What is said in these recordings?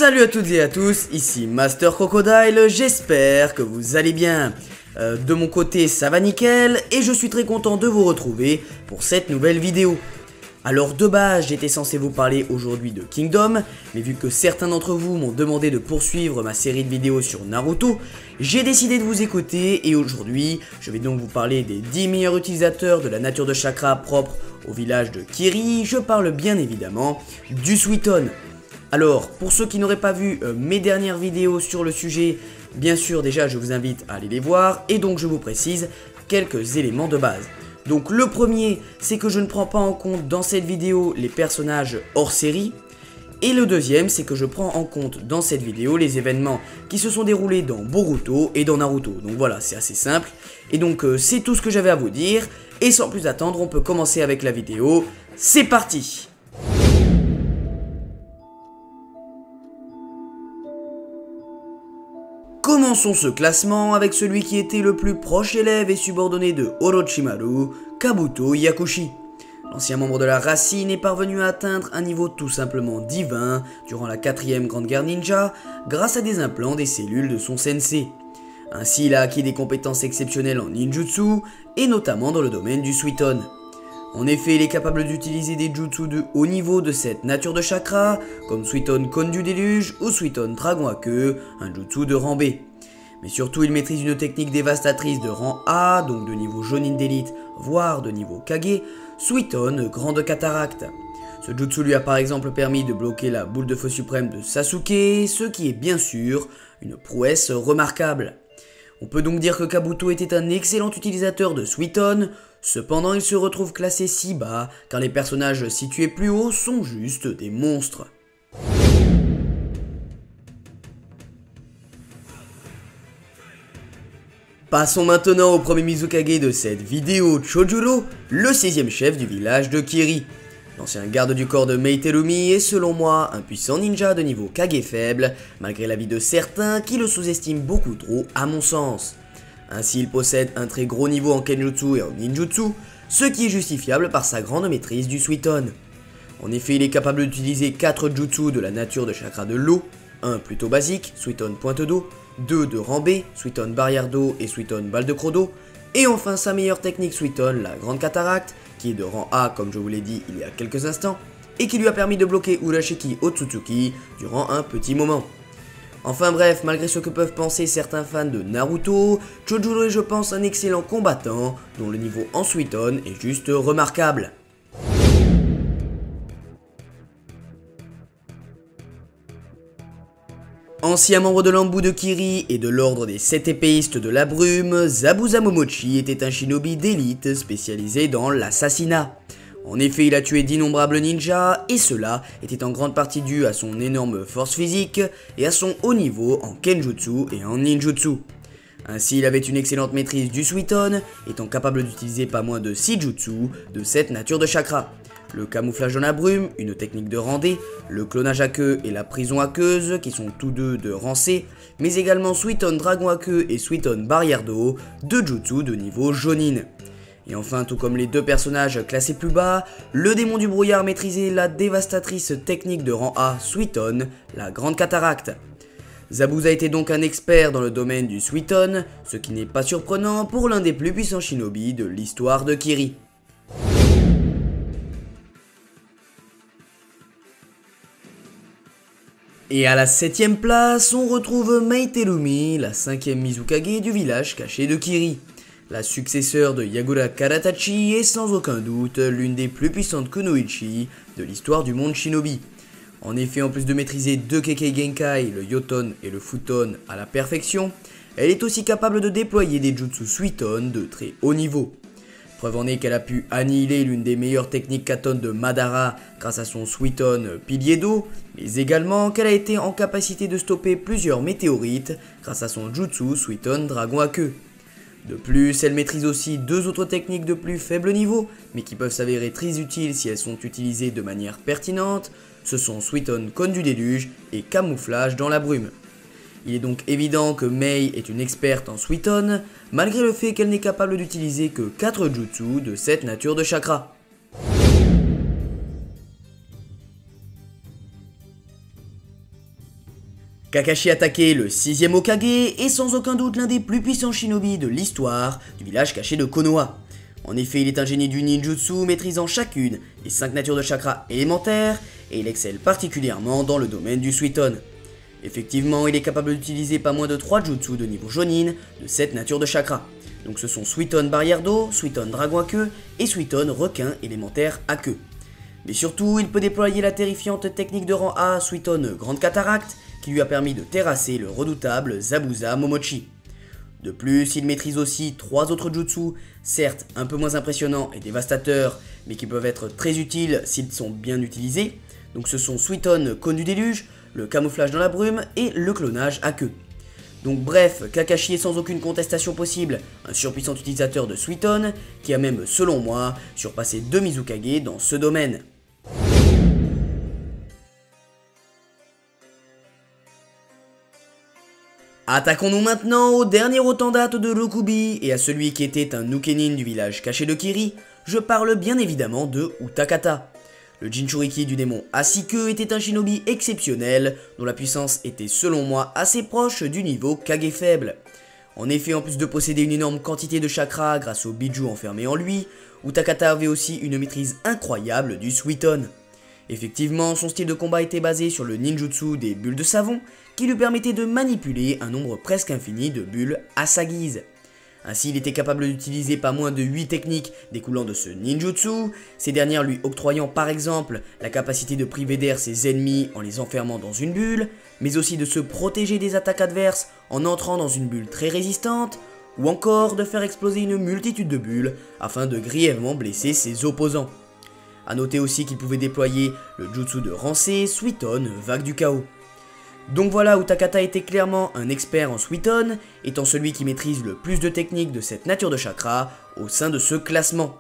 Salut à toutes et à tous, ici Master Crocodile, j'espère que vous allez bien. De mon côté ça va nickel et je suis très content de vous retrouver pour cette nouvelle vidéo. Alors de base j'étais censé vous parler aujourd'hui de Kingdom, mais vu que certains d'entre vous m'ont demandé de poursuivre ma série de vidéos sur Naruto, j'ai décidé de vous écouter et aujourd'hui je vais donc vous parler des 10 meilleurs utilisateurs de la nature de chakra propre au village de Kiri. Je parle bien évidemment du Suiton. Alors, pour ceux qui n'auraient pas vu mes dernières vidéos sur le sujet, bien sûr déjà je vous invite à aller les voir et donc je vous précise quelques éléments de base. Donc le premier, c'est que je ne prends pas en compte dans cette vidéo les personnages hors série. Et le deuxième, c'est que je prends en compte dans cette vidéo les événements qui se sont déroulés dans Boruto et dans Naruto. Donc voilà, c'est assez simple. Et donc c'est tout ce que j'avais à vous dire. Et sans plus attendre, on peut commencer avec la vidéo. C'est parti! Commençons ce classement avec celui qui était le plus proche élève et subordonné de Orochimaru, Kabuto Hyakushi. L'ancien membre de la Racine est parvenu à atteindre un niveau tout simplement divin durant la 4ème Grande Guerre Ninja grâce à des implants des cellules de son sensei. Ainsi il a acquis des compétences exceptionnelles en ninjutsu et notamment dans le domaine du Suiton. En effet, il est capable d'utiliser des jutsu de haut niveau de cette nature de chakra, comme Suiton Cône du Déluge ou Suiton Dragon à queue, un jutsu de rang B. Mais surtout, il maîtrise une technique dévastatrice de rang A, donc de niveau Jonin d'élite, voire de niveau Kage, Suiton Grande Cataracte. Ce jutsu lui a par exemple permis de bloquer la boule de feu suprême de Sasuke, ce qui est bien sûr une prouesse remarquable. On peut donc dire que Kabuto était un excellent utilisateur de Suiton, cependant il se retrouve classé si bas car les personnages situés plus haut sont juste des monstres. Passons maintenant au premier Mizukage de cette vidéo, Chojuro, le 16e chef du village de Kiri. L'ancien garde du corps de Meiterumi est selon moi un puissant ninja de niveau Kage faible, malgré l'avis de certains qui le sous-estiment beaucoup trop à mon sens. Ainsi il possède un très gros niveau en Kenjutsu et en Ninjutsu, ce qui est justifiable par sa grande maîtrise du Suiton. En effet il est capable d'utiliser 4 jutsu de la nature de chakra de l'eau, un plutôt basique, Suiton Pointe d'eau, 2 de rang B, Suiton Barrière d'eau et Suiton Balle de croc d'eau, et enfin sa meilleure technique Suiton, la Grande Cataracte, qui est de rang A comme je vous l'ai dit il y a quelques instants, et qui lui a permis de bloquer Urashiki Otsutsuki durant un petit moment. Enfin bref, malgré ce que peuvent penser certains fans de Naruto, Chojuro est je pense un excellent combattant, dont le niveau en Suiton est juste remarquable. Ancien membre de l'Anbu de Kiri et de l'ordre des 7 épéistes de la brume, Zabuza Momochi était un shinobi d'élite spécialisé dans l'assassinat. En effet, il a tué d'innombrables ninjas, et cela était en grande partie dû à son énorme force physique et à son haut niveau en Kenjutsu et en Ninjutsu. Ainsi, il avait une excellente maîtrise du Suiton, étant capable d'utiliser pas moins de 6 jutsu de cette nature de chakra. Le camouflage dans la brume, une technique de rang D, le clonage à queue et la prison aqueuse, qui sont tous deux de rang C, mais également Suiton Dragon à queue et Suiton Barrière d'eau, deux jutsu de niveau Jonin. Et enfin, tout comme les deux personnages classés plus bas, le démon du brouillard maîtrisait la dévastatrice technique de rang A Suiton, la Grande Cataracte. Zabuza était donc un expert dans le domaine du Suiton, ce qui n'est pas surprenant pour l'un des plus puissants shinobi de l'histoire de Kiri. Et à la 7ème place, on retrouve Meiterumi, la 5ème Mizukage du village caché de Kiri. La successeur de Yagura Karatachi est sans aucun doute l'une des plus puissantes kunoichi de l'histoire du monde shinobi. En effet, en plus de maîtriser 2 Kekkei Genkai, le Yoton et le Futon à la perfection, elle est aussi capable de déployer des jutsu Suiton de très haut niveau. Preuve en est qu'elle a pu annihiler l'une des meilleures techniques Katon de Madara grâce à son Suiton Pilier d'eau, mais également qu'elle a été en capacité de stopper plusieurs météorites grâce à son jutsu Suiton Dragon à queue. De plus, elle maîtrise aussi 2 autres techniques de plus faible niveau, mais qui peuvent s'avérer très utiles si elles sont utilisées de manière pertinente, ce sont Suiton Cône du Déluge et Camouflage dans la brume. Il est donc évident que Mei est une experte en Suiton, malgré le fait qu'elle n'est capable d'utiliser que 4 jutsu de cette nature de chakra. Kakashi attaquait le 6ème Hokage et sans aucun doute l'un des plus puissants shinobi de l'histoire du village caché de Konoha. En effet, il est un génie du ninjutsu maîtrisant chacune des 5 natures de chakra élémentaires et il excelle particulièrement dans le domaine du Suiton. Effectivement, il est capable d'utiliser pas moins de 3 jutsu de niveau Jonin de cette nature de chakra. Donc ce sont Suiton barrière d'eau, Suiton dragon à queue et Suiton requin élémentaire à queue. Mais surtout, il peut déployer la terrifiante technique de rang A Suiton grande cataracte qui lui a permis de terrasser le redoutable Zabuza Momochi. De plus, il maîtrise aussi 3 autres jutsu, certes un peu moins impressionnants et dévastateurs, mais qui peuvent être très utiles s'ils sont bien utilisés. Donc ce sont Suiton cône du déluge, le camouflage dans la brume et le clonage à queue. Donc bref, Kakashi est sans aucune contestation possible un surpuissant utilisateur de Suiton, qui a même, selon moi, surpassé 2 Mizukage dans ce domaine. Attaquons-nous maintenant au dernier autant date de Rokubi et à celui qui était un Nukenin du village caché de Kiri, je parle bien évidemment de Utakata. Le Jinchuriki du démon Asike était un shinobi exceptionnel dont la puissance était selon moi assez proche du niveau Kage faible. En effet, en plus de posséder une énorme quantité de chakra grâce au bijou enfermé en lui, Utakata avait aussi une maîtrise incroyable du Suiton. Effectivement, son style de combat était basé sur le ninjutsu des bulles de savon, qui lui permettait de manipuler un nombre presque infini de bulles à sa guise. Ainsi, il était capable d'utiliser pas moins de 8 techniques découlant de ce ninjutsu, ces dernières lui octroyant par exemple la capacité de priver d'air ses ennemis en les enfermant dans une bulle, mais aussi de se protéger des attaques adverses en entrant dans une bulle très résistante, ou encore de faire exploser une multitude de bulles afin de grièvement blesser ses opposants. A noter aussi qu'il pouvait déployer le jutsu de Rancé, Suiton, vague du chaos. Donc voilà, Utakata était clairement un expert en Suiton, étant celui qui maîtrise le plus de techniques de cette nature de chakra au sein de ce classement.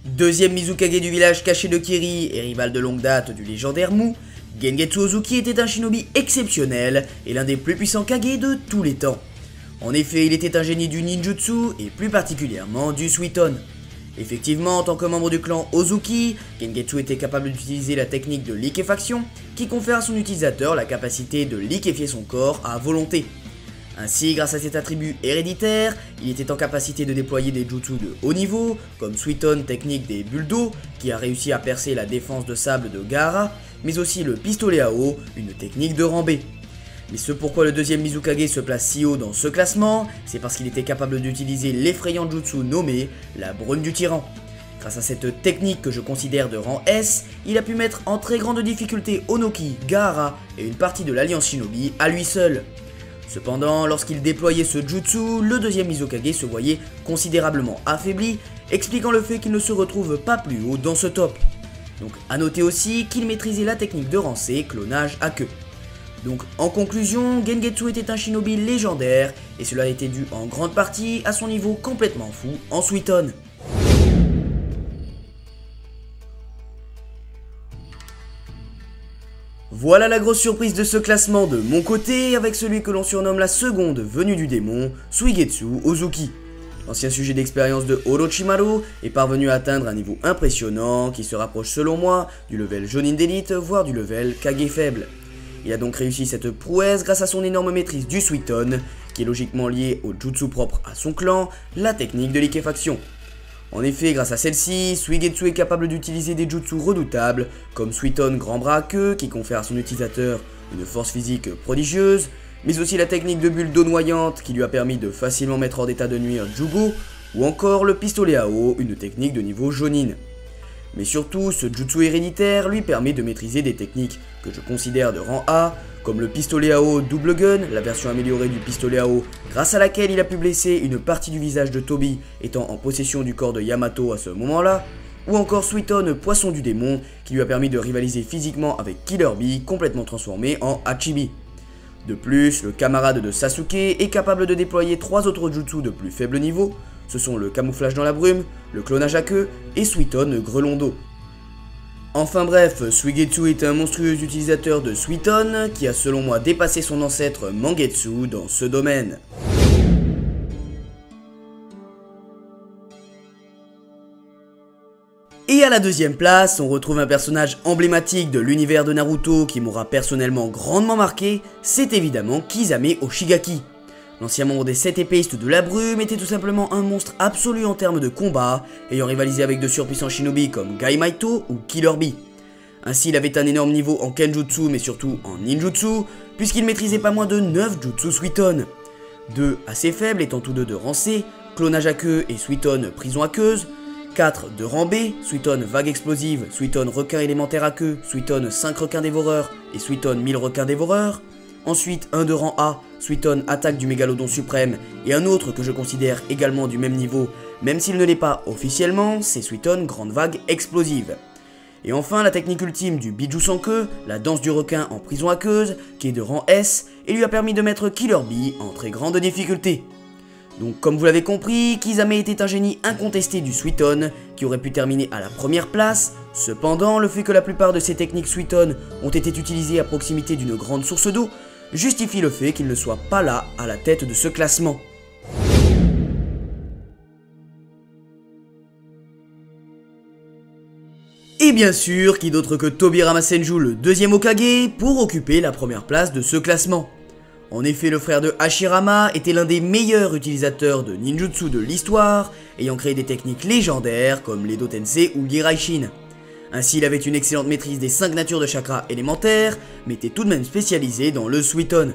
Deuxième Mizukage du village caché de Kiri et rival de longue date du légendaire Mu, Gengetsu Ozuki était un shinobi exceptionnel et l'un des plus puissants Kage de tous les temps. En effet, il était un génie du ninjutsu et plus particulièrement du Suiton. Effectivement, en tant que membre du clan Ozuki, Gengetsu était capable d'utiliser la technique de liquéfaction qui confère à son utilisateur la capacité de liquéfier son corps à volonté. Ainsi, grâce à cet attribut héréditaire, il était en capacité de déployer des jutsu de haut niveau, comme Suiton technique des bulles d'eau, qui a réussi à percer la défense de sable de Gaara, mais aussi le pistolet à eau, une technique de rang B. Mais ce pourquoi le deuxième Mizukage se place si haut dans ce classement, c'est parce qu'il était capable d'utiliser l'effrayant jutsu nommé la brume du tyran. Grâce à cette technique que je considère de rang S, il a pu mettre en très grande difficulté Onoki, Gaara et une partie de l'Alliance Shinobi à lui seul. Cependant, lorsqu'il déployait ce jutsu, le deuxième Mizukage se voyait considérablement affaibli, expliquant le fait qu'il ne se retrouve pas plus haut dans ce top. Donc à noter aussi qu'il maîtrisait la technique de Rancé, clonage à queue. Donc en conclusion, Gengetsu était un shinobi légendaire et cela était dû en grande partie à son niveau complètement fou en Suiton. Voilà la grosse surprise de ce classement de mon côté avec celui que l'on surnomme la seconde venue du démon, Suigetsu Ozuki. L'ancien sujet d'expérience de Orochimaru est parvenu à atteindre un niveau impressionnant qui se rapproche selon moi du level Jonin d'élite voire du level Kage faible. Il a donc réussi cette prouesse grâce à son énorme maîtrise du Suiton, qui est logiquement liée au jutsu propre à son clan, la technique de liquéfaction. En effet, grâce à celle-ci, Suigetsu est capable d'utiliser des jutsu redoutables, comme Suiton grand bras à queue, qui confère à son utilisateur une force physique prodigieuse, mais aussi la technique de bulle d'eau noyante, qui lui a permis de facilement mettre hors d'état de nuire Jugo, ou encore le pistolet à eau, une technique de niveau Jonin. Mais surtout, ce jutsu héréditaire lui permet de maîtriser des techniques que je considère de rang A, comme le pistolet à eau double gun, la version améliorée du pistolet à eau, grâce à laquelle il a pu blesser une partie du visage de Toby étant en possession du corps de Yamato à ce moment-là, ou encore Suiton poisson du démon, qui lui a permis de rivaliser physiquement avec Killer Bee, complètement transformé en Hachibi. De plus, le camarade de Sasuke est capable de déployer 3 autres jutsu de plus faible niveau, ce sont le camouflage dans la brume, le clonage à queue et Suiton grelon d'eau. Enfin bref, Suigetsu est un monstrueux utilisateur de Suiton qui a selon moi dépassé son ancêtre Mangetsu dans ce domaine. Et à la deuxième place, on retrouve un personnage emblématique de l'univers de Naruto qui m'aura personnellement grandement marqué, c'est évidemment Kisame Oshigaki. L'ancien membre des 7 épéistes de la brume était tout simplement un monstre absolu en termes de combat, ayant rivalisé avec de surpuissants shinobi comme Gaimaito ou Killer Bee. Ainsi il avait un énorme niveau en Kenjutsu mais surtout en Ninjutsu, puisqu'il maîtrisait pas moins de 9 Jutsu Suiton. 2 assez faibles étant tous deux de rang C, clonage à queue et Suiton prison aqueuse, 4 de rang B, Suiton vague explosive, Suiton requin élémentaire à queue, Suiton 5 requins dévoreurs et Suiton 1000 requins dévoreurs. Ensuite un de rang A, Suiton attaque du mégalodon suprême, et un autre que je considère également du même niveau, même s'il ne l'est pas officiellement, c'est Suiton grande vague explosive. Et enfin la technique ultime du Biju sans queue, la danse du requin en prison aqueuse, qui est de rang S, et lui a permis de mettre Killer Bee en très grande difficulté. Donc comme vous l'avez compris, Kisame était un génie incontesté du Suiton, qui aurait pu terminer à la première place. Cependant, le fait que la plupart de ces techniques Suiton ont été utilisées à proximité d'une grande source d'eau, justifie le fait qu'il ne soit pas là à la tête de ce classement. Et bien sûr, qui d'autre que Tobirama Senju, le deuxième Hokage, pour occuper la première place de ce classement. En effet, le frère de Hashirama était l'un des meilleurs utilisateurs de ninjutsu de l'histoire, ayant créé des techniques légendaires comme l'Edo Tensei ou l'Iraishin. Ainsi, il avait une excellente maîtrise des 5 natures de chakra élémentaires, mais était tout de même spécialisé dans le Suiton.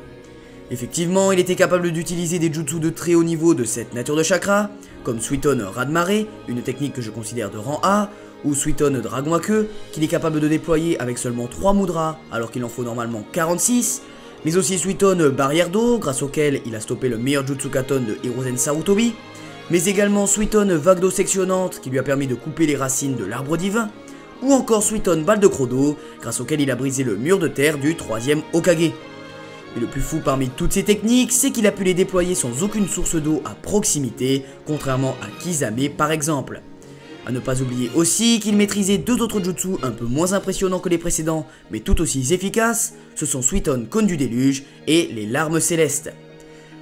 Effectivement, il était capable d'utiliser des jutsu de très haut niveau de cette nature de chakra, comme Suiton Radmare, une technique que je considère de rang A, ou Suiton Dragon à queue, qu'il est capable de déployer avec seulement 3 mudras, alors qu'il en faut normalement 46, mais aussi Suiton Barrière d'eau, grâce auquel il a stoppé le meilleur Jutsu Katon de Hiruzen Sarutobi, mais également Suiton Vague d'eau sectionnante, qui lui a permis de couper les racines de l'arbre divin, ou encore Suiton Balle de Crodo, grâce auquel il a brisé le mur de terre du 3ème Hokage. Et le plus fou parmi toutes ces techniques, c'est qu'il a pu les déployer sans aucune source d'eau à proximité, contrairement à Kisame par exemple. A ne pas oublier aussi qu'il maîtrisait 2 autres jutsu un peu moins impressionnants que les précédents, mais tout aussi efficaces, ce sont Suiton Cône du déluge et les larmes célestes.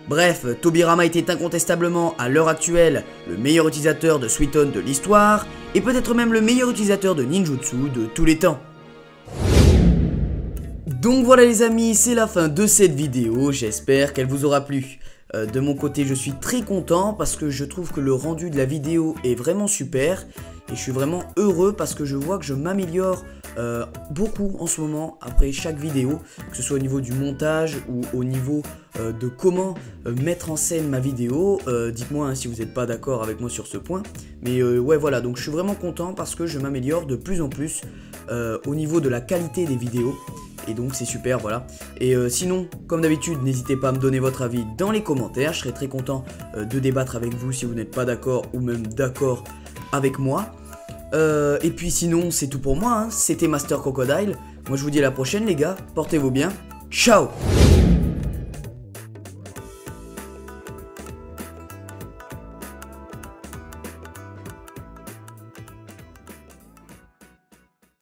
Bref, Tobirama était incontestablement à l'heure actuelle le meilleur utilisateur de Suiton de l'histoire, et peut-être même le meilleur utilisateur de ninjutsu de tous les temps. Donc voilà les amis, c'est la fin de cette vidéo, j'espère qu'elle vous aura plu. De mon côté, je suis très content parce que je trouve que le rendu de la vidéo est vraiment super. Et je suis vraiment heureux parce que je vois que je m'améliore beaucoup en ce moment après chaque vidéo. Que ce soit au niveau du montage ou au niveau de comment mettre en scène ma vidéo. Dites-moi si vous n'êtes pas d'accord avec moi sur ce point. Mais ouais voilà, donc je suis vraiment content parce que je m'améliore de plus en plus au niveau de la qualité des vidéos. Et donc c'est super, voilà. Et sinon, comme d'habitude, n'hésitez pas à me donner votre avis dans les commentaires. Je serai très content de débattre avec vous si vous n'êtes pas d'accord ou même d'accord avec moi. Et puis sinon, c'est tout pour moi, hein. C'était Master Crocodile. Moi je vous dis à la prochaine les gars, portez-vous bien. Ciao!